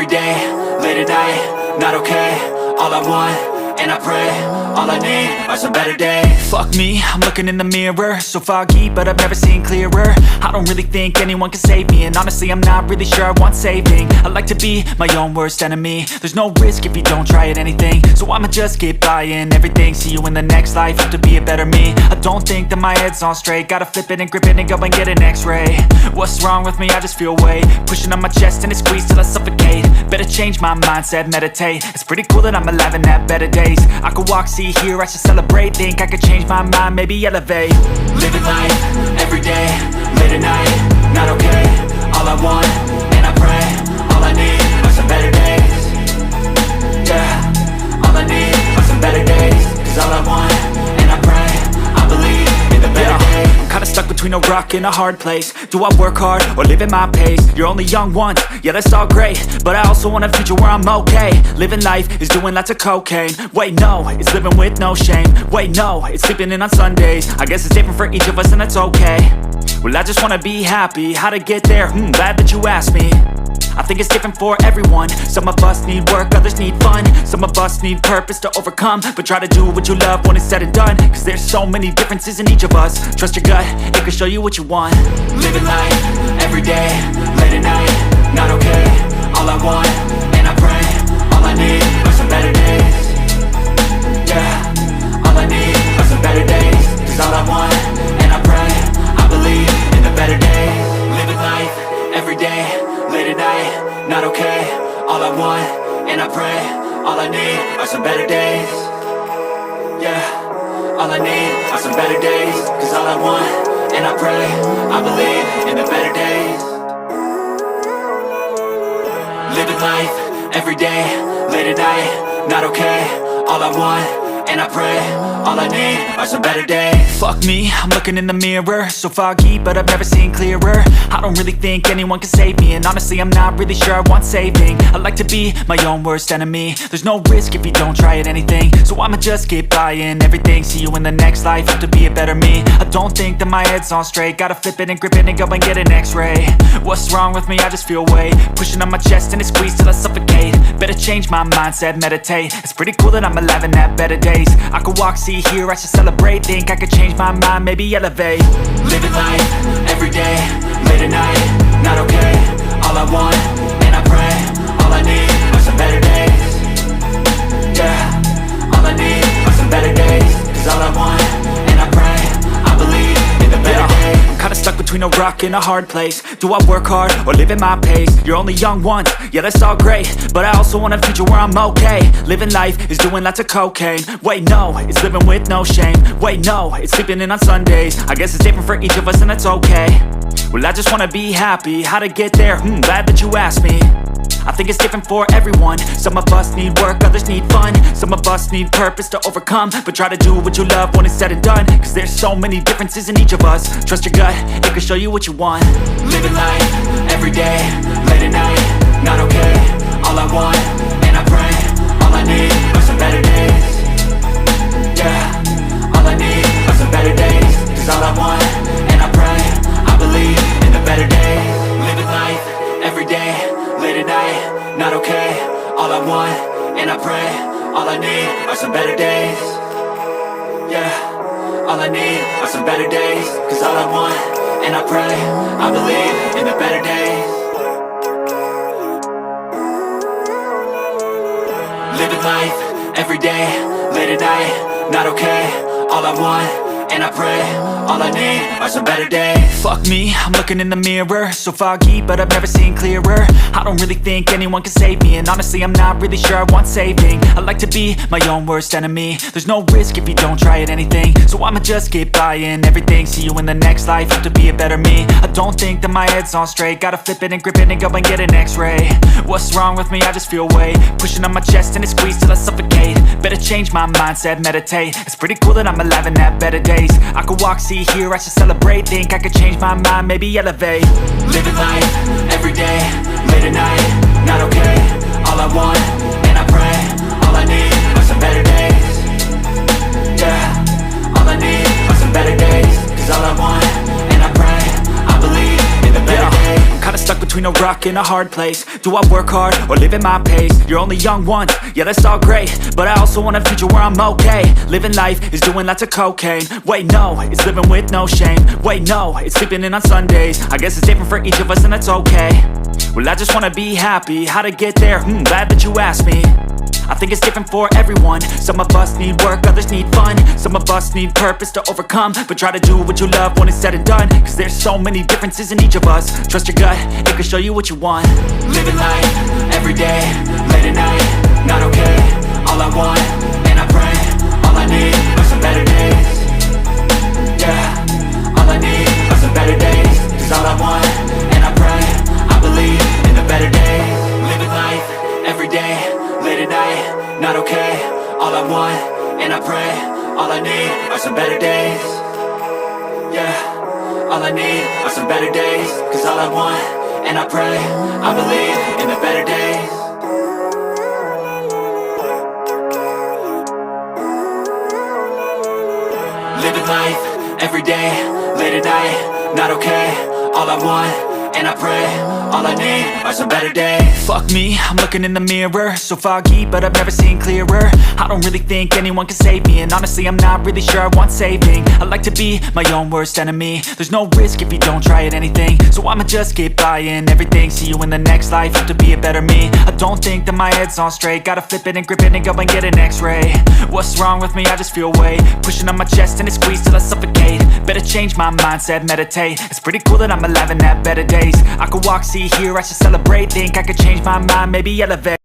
every day, late at night, not okay. All I want, and I pray, all I need are some better days. Fuck me, I'm looking in the mirror, so foggy, but I've never seen clearer. I don't really think anyone can save me, and honestly I'm not really sure I want saving. I like to be my own worst enemy. There's no risk if you don't try at anything, so I'ma just keep buying everything. See you in the next life, have to be a better me. I don't think that my head's on straight, gotta flip it and grip it and go and get an x-ray. What's wrong with me? I just feel weight pushing on my chest and it squeezes till I suffocate. Better change my mindset, meditate. It's pretty cool that I'm alive and have better days. I could walk, see, hear, I should celebrate. Think I could change my mind, maybe elevate. Living life, every day, late at night, not okay. All I want, and I pray, all I need are some better days. Yeah, all I need are some better days. Cause all I want, and I pray, I believe in the better days. I'm kinda stuck between a rock and a hard place. Do I work hard or live at my pace? You're only young once, yeah that's all great, but I also want a future where I'm okay. Living life is doing lots of cocaine. Wait no, it's living with no shame. Wait no, it's sleeping in on Sundays. I guess it's different for each of us and that's okay. Well I just wanna be happy, how to get there? Glad that you asked me. I think it's different for everyone. Some of us need work, others need fun. Some of us need purpose to overcome. But try to do what you love when it's said and done. Cause there's so many differences in each of us. Trust your gut, it can show you what you want. Living life, every day, late at night, not okay. All I want, and I pray, all I need are some better days. Yeah, all I need are some better days. Cause all I want, and I pray, I believe in the better days. Living life, every day, late at night, not okay. All I want, and I pray, all I need are some better days. Yeah, all I need are some better days. Cause all I want, and I pray, I believe in the better days. Living life, every day, late at night, not okay. All I want, and I pray, all I need are some better days. Fuck me, I'm looking in the mirror, so foggy, but I've never seen clearer. I don't really think anyone can save me, and honestly I'm not really sure I want saving. I like to be my own worst enemy. There's no risk if you don't try at anything, so I'ma just keep buying everything. See you in the next life, have to be a better me. I don't think that my head's on straight, gotta flip it and grip it and go and get an x-ray. What's wrong with me? I just feel weight pushing on my chest and it squeezes till I suffocate. Better change my mindset, meditate. It's pretty cool that I'm alive and have better days. I could walk, see, hear, I should celebrate. Think I could change my mind, maybe elevate. Living life, every day, late at night, not okay. All I want, and I pray, all I need are some better days. Yeah, all I need are some better days. Cause all I want, and I pray, I believe in the better days. I'm kinda stuck between a rock and a hard place. Do I work hard or live at my pace? You're only young once, yeah that's all great, but I also want a future where I'm okay. Living life is doing lots of cocaine. Wait no, it's living with no shame. Wait no, it's sleeping in on Sundays. I guess it's different for each of us and that's okay. Well I just wanna be happy, how to get there? Glad that you asked me. I think it's different for everyone. Some of us need work, others need fun. Some of us need purpose to overcome. But try to do what you love when it's said and done. Cause there's so many differences in each of us. Trust your gut, it can show you what you want. Living life, every day, late at night, not okay. All I want, and I pray, all I need are some better days. Yeah, all I need are some better days. Cause all I want, and I pray, I believe in the better days. Living life, every day, late at night, not okay. All I want, and I pray, all I need are some better days. Yeah, all I need are some better days. Cause all I want, and I pray, I believe in the better days. Living life, every day, late at night, not okay. All I want, and I pray, all I need are some better days. Fuck me, I'm looking in the mirror, so foggy, but I've never seen clearer. I don't really think anyone can save me, and honestly I'm not really sure I want saving. I like to be my own worst enemy. There's no risk if you don't try at anything, so I'ma just keep buying everything. See you in the next life, have to be a better me. I don't think that my head's on straight, gotta flip it and grip it and go and get an x-ray. What's wrong with me? I just feel weight pushing on my chest and it squeezes till I suffocate. Better change my mindset, meditate. It's pretty cool that I'm alive and have better days. I could walk, see, hear, I should celebrate. Think I could change my mind, maybe elevate. Living life, every day, late at night, not okay. All I want, and I pray, all I need are some better days. Yeah, all I need are some better days. Cause all I want, and I pray, I believe in the better days. I'm kinda stuck between a rock in a hard place. Do I work hard or live at my pace? You're only young once, yeah that's all great, but I also want a future where I'm okay. Living life is doing lots of cocaine. Wait no, it's living with no shame. Wait no, it's sleeping in on Sundays. I guess it's different for each of us and that's okay. Well I just wanna be happy. How to get there? Glad that you asked me. I think it's different for everyone. Some of us need work, others need fun. Some of us need purpose to overcome. But try to do what you love when it's said and done, cause there's so many differences in each of us. Trust your gut, it can show you what you want. Living life, everyday, late at night, not okay. All I want, and I pray, all I need are some better days. Yeah, all I need are some better days. Cause all I want, and I pray, I believe in the better days. Living life, everyday, late at night, not okay. All I want, and I pray, all I need are some better days. Yeah, all I need are some better days. Cause all I want, and I pray, I believe in the better days. Living life, everyday, late at night, not okay. All I want, and I pray, all I need are some better days. Fuck me, I'm looking in the mirror, so foggy, but I've never seen clearer. I don't really think anyone can save me, and honestly I'm not really sure I want saving. I like to be my own worst enemy. There's no risk if you don't try at anything, so I'ma just keep buying everything. See you in the next life, have to be a better me. I don't think that my head's on straight, gotta flip it and grip it and go and get an x-ray. What's wrong with me? I just feel weight pushing on my chest and it squeezes till I suffocate. Better change my mindset, meditate. It's pretty cool that I'm alive and have better days. I could walk, see, hear, I should celebrate. Think I could change my mind, maybe elevate.